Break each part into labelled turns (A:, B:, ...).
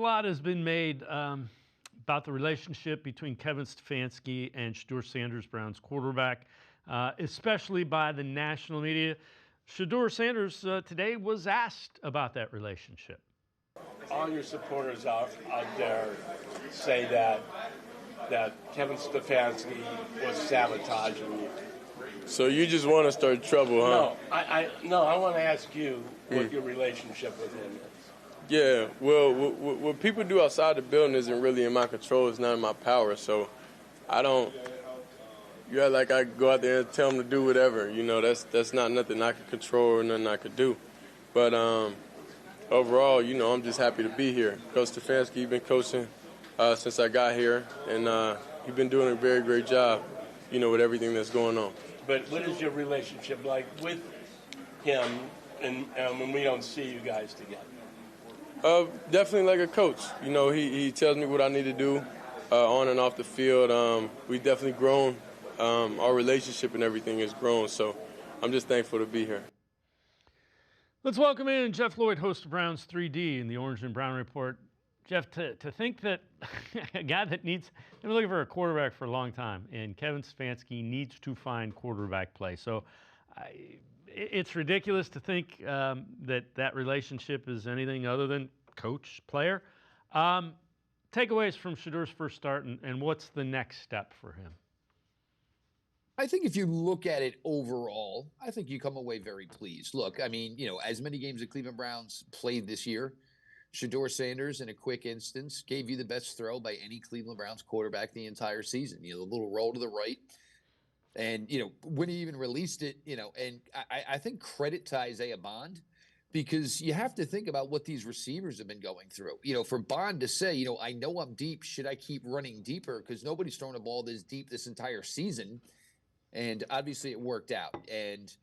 A: lot has been made about the relationship between Kevin Stefanski and Shedeur Sanders, Browns quarterback, especially by the national media. Shedeur Sanders today was asked about that relationship.
B: All your supporters out there say that Kevin Stefanski was sabotaging you.
C: So you just want to start trouble, huh?
B: No, I want to ask you what your relationship with him is.
C: Yeah, well, what people do outside the building isn't really in my control. It's not in my power. So I don't. Yeah, like I go out there and tell them to do whatever. You know, that's not nothing I could control or nothing I could do. But overall, you know, I'm just happy to be here. Coach Stefanski, he's been coaching since I got here, and he's been doing a very great job, you know, with everything that's going on.
B: But what is your relationship like with him and when we don't see you guys together?
C: Definitely like a coach. You know, he tells me what I need to do on and off the field. We've definitely grown. Our relationship and everything has grown, so I'm just thankful to be here.
A: Let's welcome in Jeff Lloyd, host of Browns 3D in the Orange and Brown Report. Jeff, to think that a guy that they've been looking for a quarterback for a long time, and Kevin Stefanski needs to find quarterback play. So it's ridiculous to think that relationship is anything other than coach-player. Takeaways from Shedeur's first start, and what's the next step for him?
D: I think if you look at it overall, I think you come away very pleased. Look, I mean, you know, as many games the Cleveland Browns played this year, Shedeur Sanders, in a quick instance, gave you the best throw by any Cleveland Browns quarterback the entire season. You know, the little roll to the right. And, you know, when he even released it, you know, and I think credit to Isaiah Bond, because you have to think about what these receivers have been going through. You know, for Bond to say, you know, I know I'm deep. Should I keep running deeper? Because nobody's thrown a ball this deep this entire season. And obviously it worked out. And,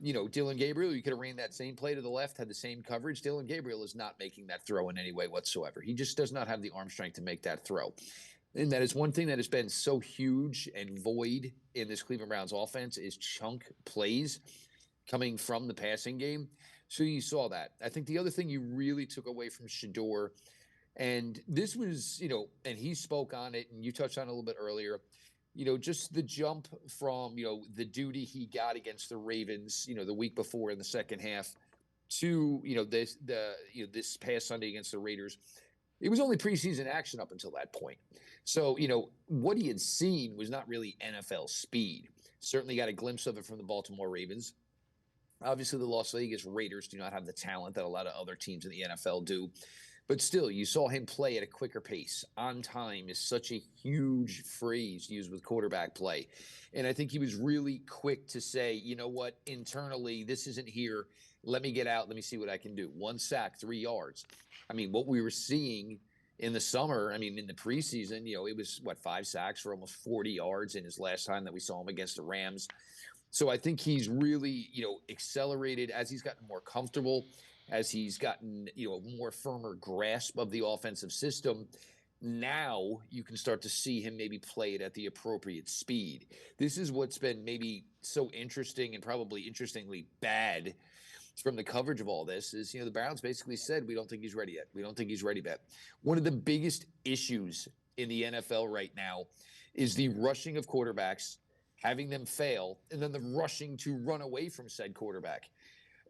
D: you know, Dillon Gabriel, you could have ran that same play to the left, had the same coverage. Dillon Gabriel is not making that throw in any way whatsoever. He just does not have the arm strength to make that throw. And that is one thing that has been so huge and void in this Cleveland Browns offense is chunk plays coming from the passing game. So you saw that. I think the other thing you really took away from Shedeur, and this was, you know, and he spoke on it, and you touched on it a little bit earlier, you know, just the jump from, you know, the duty he got against the Ravens, you know, the week before in the second half to, you know, this past Sunday against the Raiders. It was only preseason action up until that point. So, you know, what he had seen was not really NFL speed. Certainly got a glimpse of it from the Baltimore Ravens. Obviously, the Las Vegas Raiders do not have the talent that a lot of other teams in the NFL do. But still, you saw him play at a quicker pace. On time is such a huge phrase used with quarterback play. And I think he was really quick to say, you know what, internally, this isn't here. Let me get out. Let me see what I can do. 1 sack, 3 yards. I mean, what we were seeing in the summer, I mean, in the preseason, you know, it was, 5 sacks for almost 40 yards in his last time that we saw him against the Rams. So I think he's really, you know, accelerated as he's gotten more comfortable, as he's gotten, you know, a more firmer grasp of the offensive system. Now you can start to see him maybe play it at the appropriate speed. This is what's been maybe so interesting and probably interestingly bad from the coverage of all this is, you know, the Browns basically said, we don't think he's ready yet. We don't think he's ready yet. One of the biggest issues in the NFL right now is the rushing of quarterbacks, having them fail, and then the rushing to run away from said quarterback.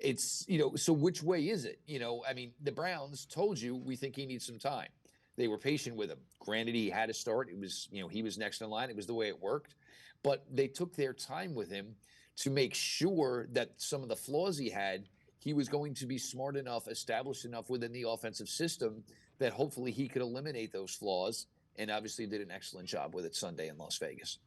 D: It's, you know, so which way is it? You know, I mean, the Browns told you we think he needs some time. They were patient with him. Granted, he had to start. It was, you know, he was next in line. It was the way it worked. But they took their time with him to make sure that some of the flaws he had, he was going to be smart enough, established enough within the offensive system that hopefully he could eliminate those flaws, and obviously did an excellent job with it Sunday in Las Vegas.